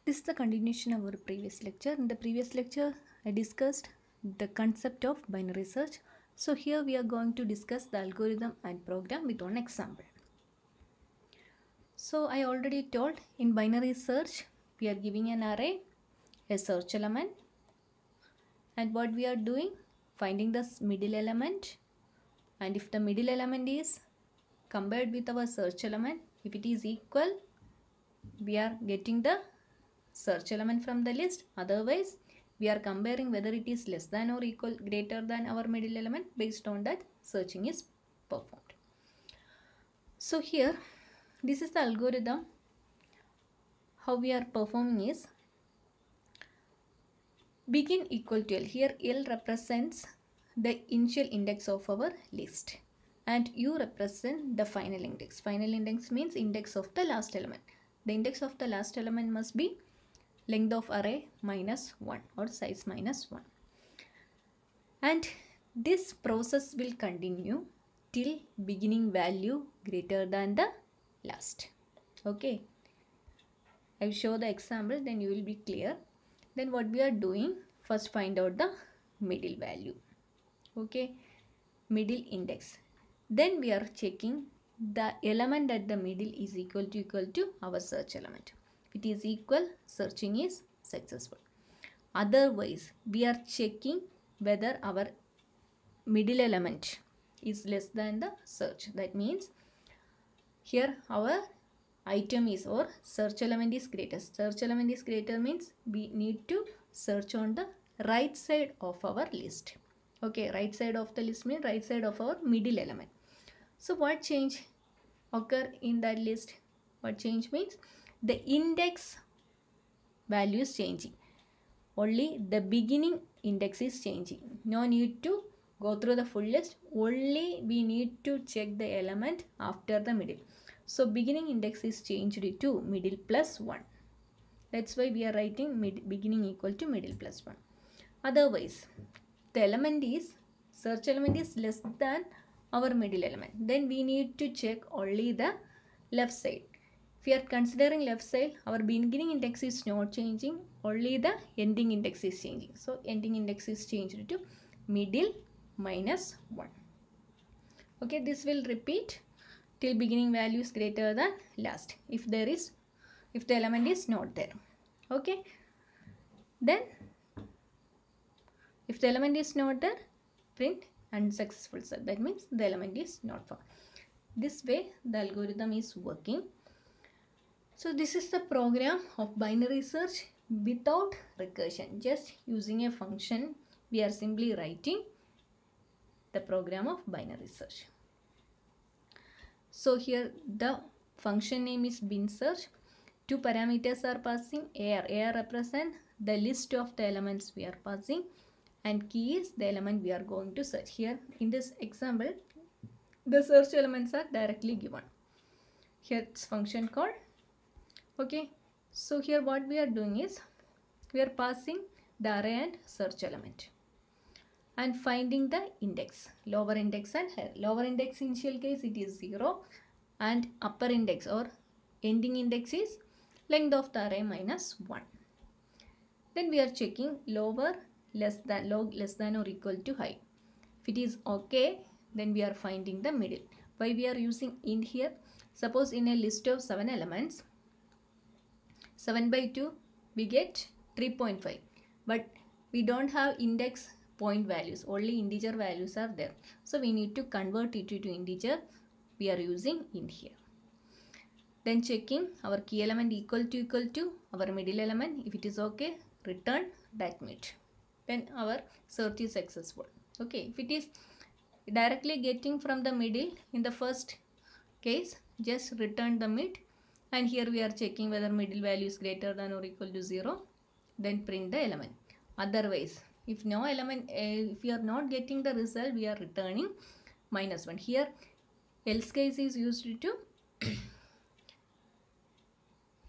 This is the continuation of our previous lecture. In the previous lecture, I discussed the concept of binary search. So here we are going to discuss the algorithm and program with one example. So I already told in binary search, we are giving an array, a search element, and what we are doing, finding the middle element, and if the middle element is compared with our search element, if it is equal, we are getting the search element from the list. Otherwise, we are comparing whether it is less than or equal greater than our middle element. Based on that, searching is performed. So here, this is the algorithm. How we are performing is begin equal to L. Here L represents the initial index of our list and U represent the final index. Final index means index of the last element. The index of the last element must be length of array minus 1 or size minus 1. And this process will continue till beginning value greater than the last. Okay. I will show the example, then you will be clear. Then what we are doing, first find out the middle value. Okay. Middle index. Then we are checking the element at the middle is equal to our search element. If it is equal, searching is successful. Otherwise, we are checking whether our middle element is less than the search. That means here our item is or search element is greater. Search element is greater means we need to search on the right side of our list. Okay, right side of the list means right side of our middle element. So what change occur in that list? What change means the index value is changing. Only the beginning index is changing. No need to go through the full list. Only we need to check the element after the middle. So beginning index is changed to middle plus 1. That's why we are writing beginning equal to middle plus 1. Otherwise, the element is, search element is less than our middle element. Then we need to check only the left side. If we are considering left side, our beginning index is not changing, only the ending index is changing. So ending index is changed to middle minus 1. Okay, this will repeat till beginning value is greater than last. If the element is not there. Okay. Then if the element is not there, print unsuccessful search. That means the element is not found. This way the algorithm is working. So this is the program of binary search without recursion. Just using a function, we are simply writing the program of binary search. So here the function name is bin search. Two parameters are passing. AR represent the list of the elements we are passing, and key is the element we are going to search. Here in this example, the search elements are directly given. Here it's function called. Okay, so here what we are doing is we are passing the array and search element and finding the index, lower index and higher. Lower index initial case it is 0 and upper index or ending index is length of the array minus 1. Then we are checking lower less than, log less than or equal to high. If it is okay, then we are finding the middle. Why we are using int here? Suppose in a list of 7 elements, 7 by 2 we get 3.5, but we don't have index point values, only integer values are there. So we need to convert it to integer. We are using int here. Then checking our key element equal to our middle element. If it is okay, return that mid. Then our search is successful. Okay, if it is directly getting from the middle, in the first case just return the mid, and here we are checking whether middle value is greater than or equal to 0, then print the element. Otherwise, if no element, if we are not getting the result, we are returning minus 1. Here else case is used to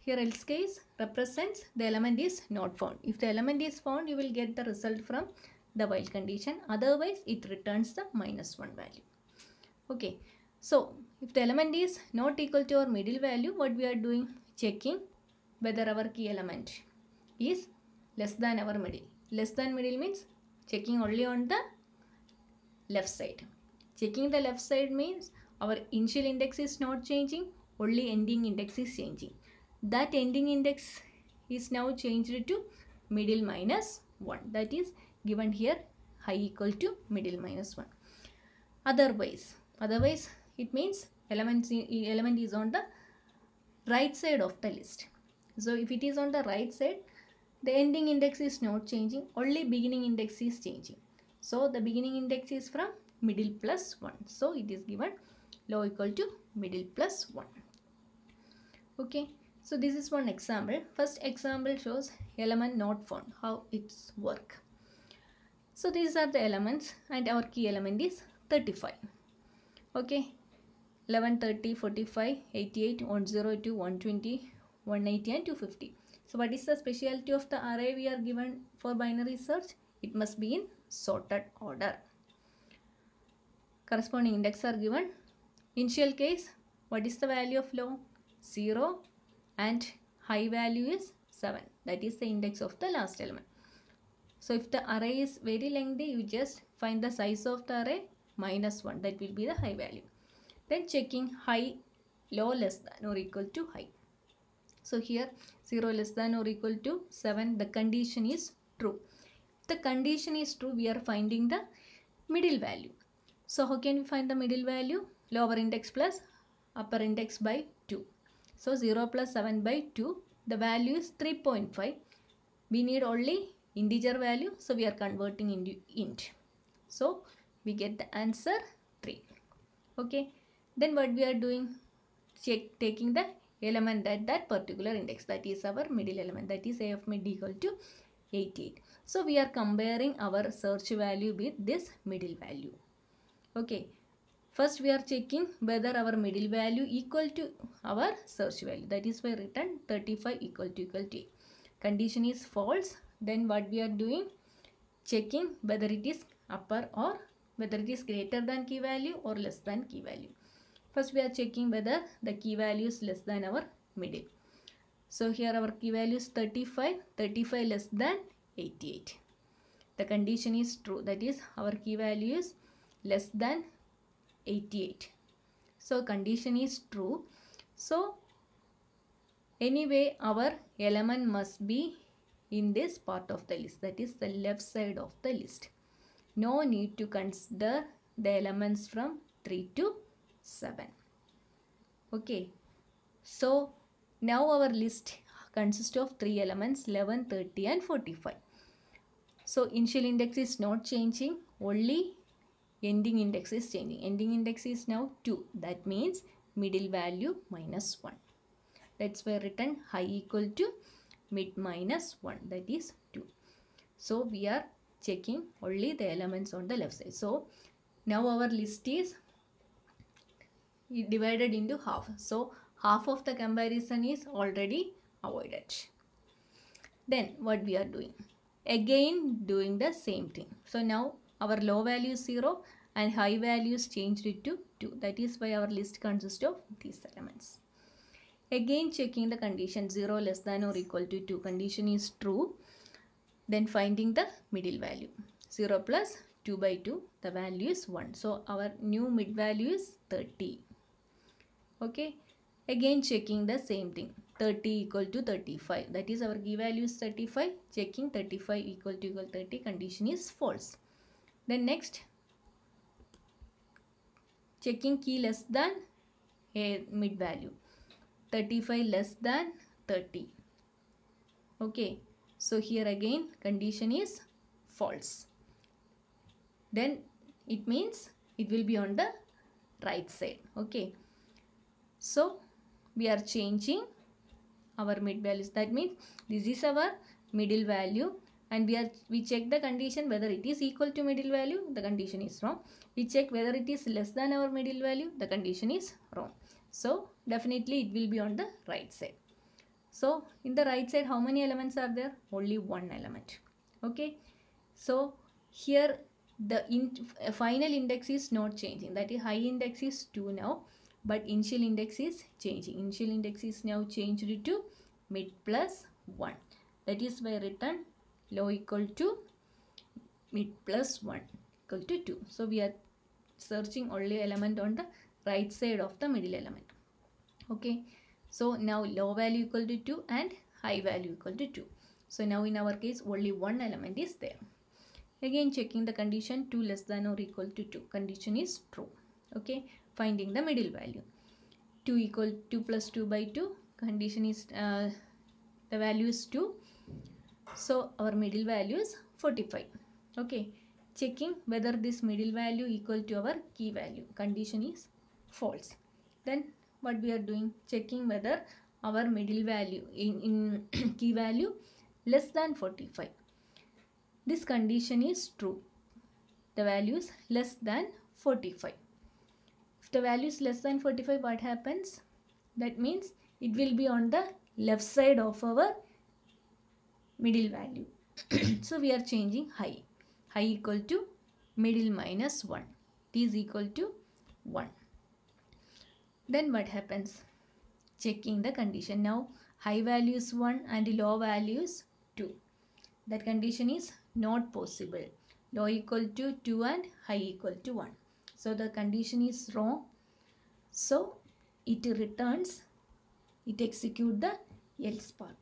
here else case represents the element is not found. If the element is found, you will get the result from the while condition. Otherwise, it returns the minus 1 value. Okay. So if the element is not equal to our middle value, what we are doing? Checking whether our key element is less than our middle. Less than middle means checking only on the left side. Checking the left side means our initial index is not changing, only ending index is changing. That ending index is now changed to middle minus 1. That is given here, high equal to middle minus 1. Otherwise it means element is on the right side of the list. So if it is on the right side, the ending index is not changing, only beginning index is changing. So the beginning index is from middle plus 1. So it is given low equal to middle plus 1. Okay. So this is one example. First example shows element not found, how it's work. So these are the elements and our key element is 35. Okay. 11, 30, 45, 88, 102, 120, 180 and 250. So what is the specialty of the array we are given for binary search? It must be in sorted order. Corresponding index are given. Initial case, what is the value of low? 0 and high value is 7. That is the index of the last element. So if the array is very lengthy, you just find the size of the array minus 1. That will be the high value. Then checking high, low less than or equal to high. So here 0 less than or equal to 7, the condition is true. If the condition is true, we are finding the middle value. So how can we find the middle value? Lower index plus upper index by 2. So 0 plus 7 by 2, the value is 3.5. We need only integer value, so we are converting into int. So we get the answer 3. Okay. Then what we are doing? Taking the element at that particular index, that is our middle element, that is a of mid equal to 88. So we are comparing our search value with this middle value. Okay. First we are checking whether our middle value equal to our search value. That is why written 35 equal to 8. Condition is false. Then what we are doing? Checking whether it is upper or whether it is greater than key value or less than key value. First we are checking whether the key value is less than our middle. So here our key value is 35, 35 less than 88. The condition is true, that is our key value is less than 88. So condition is true. So anyway our element must be in this part of the list, that is the left side of the list. No need to consider the elements from 3 to 7. Okay. So now our list consists of 3 elements, 11, 30 and 45. So initial index is not changing, only ending index is changing. Ending index is now 2. That means middle value minus 1. That's why written high equal to mid minus 1, that is 2. So we are checking only the elements on the left side. So now our list is divided into half. So half of the comparison is already avoided. Then what we are doing? Again doing the same thing. So now our low value is 0 and high value is changed to 2. That is why our list consists of these elements. Again checking the condition 0 less than or equal to 2. Condition is true. Then finding the middle value. 0 plus 2 by 2. The value is 1. So our new mid value is 30. Okay. Again checking the same thing. 30 equal to 35. That is our key value is 35. Checking 35 equal to 30. Condition is false. Then next, checking key less than a mid value. 35 less than 30. Okay. So here again condition is false. Then it means it will be on the right side. Okay. So we are changing our mid values. That means this is our middle value and we check the condition whether it is equal to middle value. The condition is wrong. We check whether it is less than our middle value. The condition is wrong. So definitely it will be on the right side. So in the right side, how many elements are there? Only one element. Okay. So here the final index is not changing. That is high index is 2 now. But initial index is changing. Initial index is now changed to mid plus 1. That is why return low equal to mid plus 1 equal to 2. So we are searching only element on the right side of the middle element. Okay, so now low value equal to 2 and high value equal to 2. So now in our case only one element is there. Again checking the condition 2 less than or equal to 2. Condition is true. Okay, finding the middle value. 2 equal 2 plus 2 by 2. Condition is the value is 2. So our middle value is 45. Okay, checking whether this middle value equal to our key value. Condition is false. Then what we are doing? Checking whether our middle value in key value less than 45. This condition is true. The value is less than 45. If the value is less than 45, what happens? That means it will be on the left side of our middle value. So we are changing high. High equal to middle minus 1. It is equal to 1. Then what happens? Checking the condition. Now high value is 1 and low value is 2. That condition is not possible. Low equal to 2 and high equal to 1. So the condition is wrong. So it returns, it executes the else part.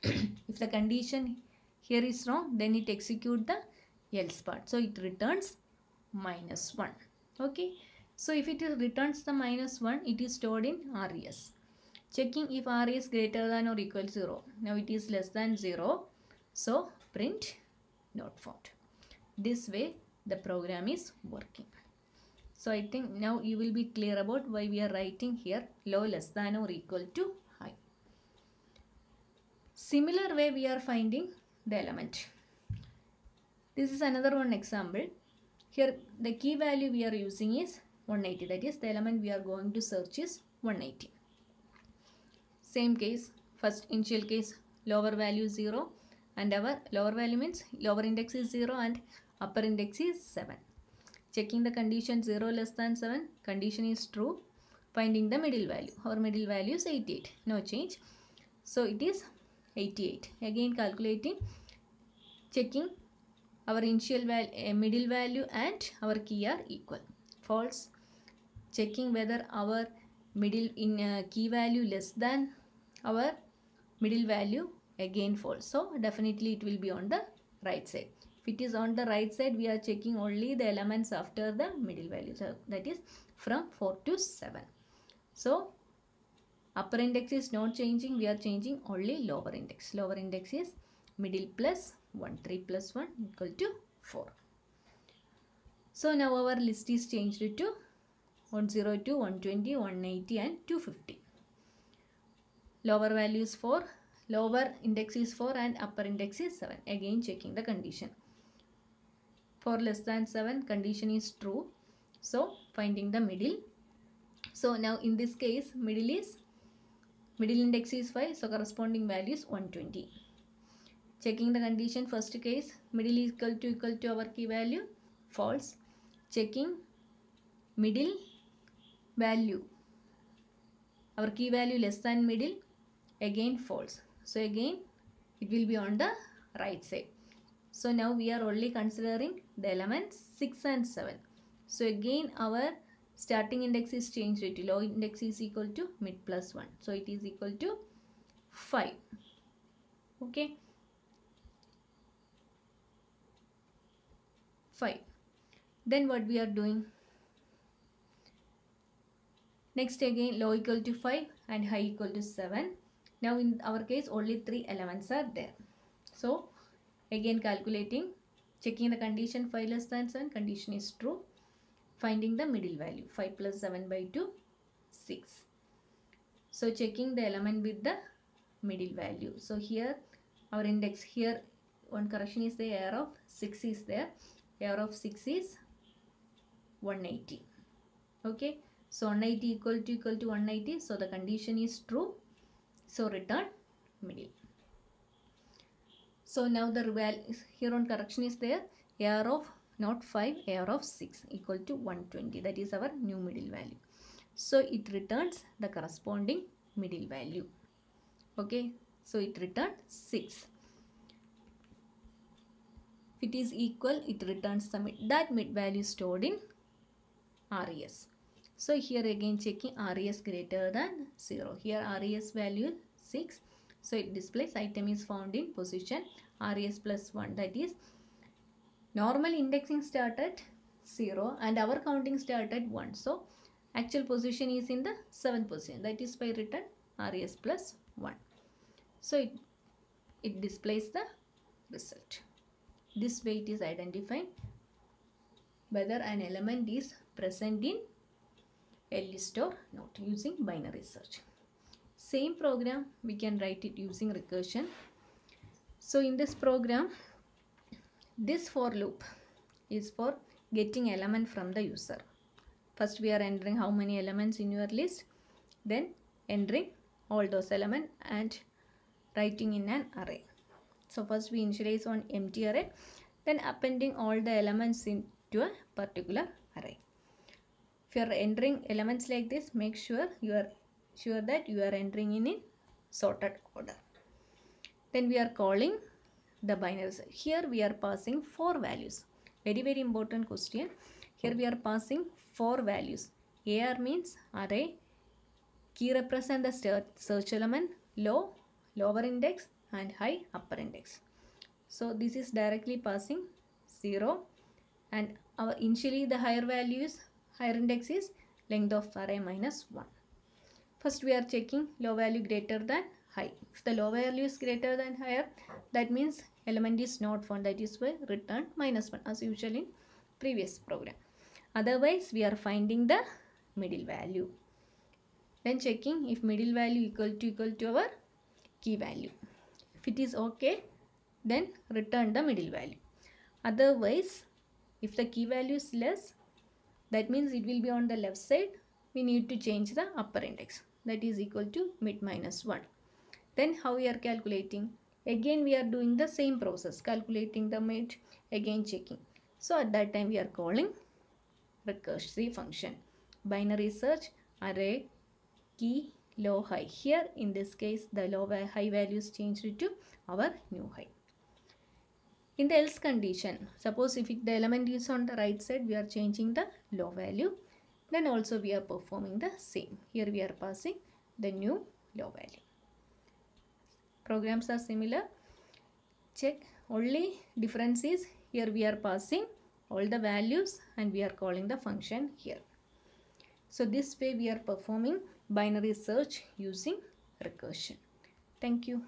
If the condition here is wrong, then it executes the else part. So it returns minus 1. Okay. So if it returns the minus 1, it is stored in RES. Checking if R is greater than or equal to 0. Now it is less than 0. So print not found. This way the program is working. So I think now you will be clear about why we are writing here low less than or equal to high. Similar way we are finding the element. This is another one example. Here the key value we are using is 180. That is the element we are going to search is 180. Same case, first initial case lower value 0 and our lower value means lower index is 0 and upper index is 7. Checking the condition 0 less than 7, condition is true. Finding the middle value. Our middle value is 88. No change. So it is 88. Again calculating, checking our initial value, middle value and our key are equal. False. Checking whether our middle in key value less than our middle value, again false. So definitely it will be on the right side. If it is on the right side, we are checking only the elements after the middle value. So that is from 4 to 7. So upper index is not changing. We are changing only lower index. Lower index is middle plus 1. 3 plus 1 equal to 4. So now our list is changed to 102, 120, 180 and 250. Lower value is 4. Lower index is 4 and upper index is 7. Again checking the condition. 4 less than 7, condition is true. So finding the middle. So now in this case middle index is 5. So corresponding value is 120. Checking the condition, first case middle is equal to our key value. False. Checking middle value. Our key value less than middle. Again false. So again it will be on the right side. So now we are only considering the elements 6 and 7. So again our starting index is changed to low index is equal to mid plus 1. So it is equal to 5. Okay. 5. Then what we are doing? Next again low equal to 5 and high equal to 7. Now in our case only 3 elements are there. So again calculating, checking the condition 5 less than 7, condition is true. Finding the middle value, 5 plus 7 by 2, 6. So checking the element with the middle value. So here our index, here one correction is the error of 6 is there. Error of 6 is 180. Okay. So 180 equal to 180. So the condition is true. So return middle. So now the value here on correction is there. Error of not 5, error of 6 equal to 120. That is our new middle value. So it returns the corresponding middle value. Okay. So it returned 6. If it is equal, it returns the mid. That mid value stored in RES. So here again checking RES greater than 0. Here RES value 6. So it displays item is found in position RES plus 1. That is normal indexing start at 0 and our counting start at 1. So actual position is in the 7th position. That is why written RES plus 1. So it displays the result. This way it is identifying whether an element is present in a list or not using binary search. Same program we can write it using recursion. So in this program, this for loop is for getting element from the user. First we are entering how many elements in your list, then entering all those elements and writing in an array. So first we initialize on empty array, then appending all the elements into a particular array. If you are entering elements like this, make sure that you are entering in sorted order. Then we are calling the binary. Here we are passing 4 values. Very important question. Here we are passing 4 values. AR means array, key represent the search element, low, lower index and high, upper index. So this is directly passing 0 and our initially the higher index is length of array minus 1. First we are checking low value greater than high. If the low value is greater than higher, that means element is not found. That is why return minus 1 as usual in previous program. Otherwise we are finding the middle value. Then checking if middle value equal to our key value. If it is okay, then return the middle value. Otherwise, if the key value is less, that means it will be on the left side. We need to change the upper index. That is equal to mid minus 1. Then how we are calculating? Again we are doing the same process, calculating the mid, again checking. So at that time we are calling recursive function. Binary search, array, key, low, high. Here in this case the high values changed to our new high. In the else condition, suppose if the element is on the right side, we are changing the low value. Then also we are performing the same. Here we are passing the new low value. Programs are similar. Check, only difference is here we are passing all the values and we are calling the function here. So this way we are performing binary search using recursion. Thank you.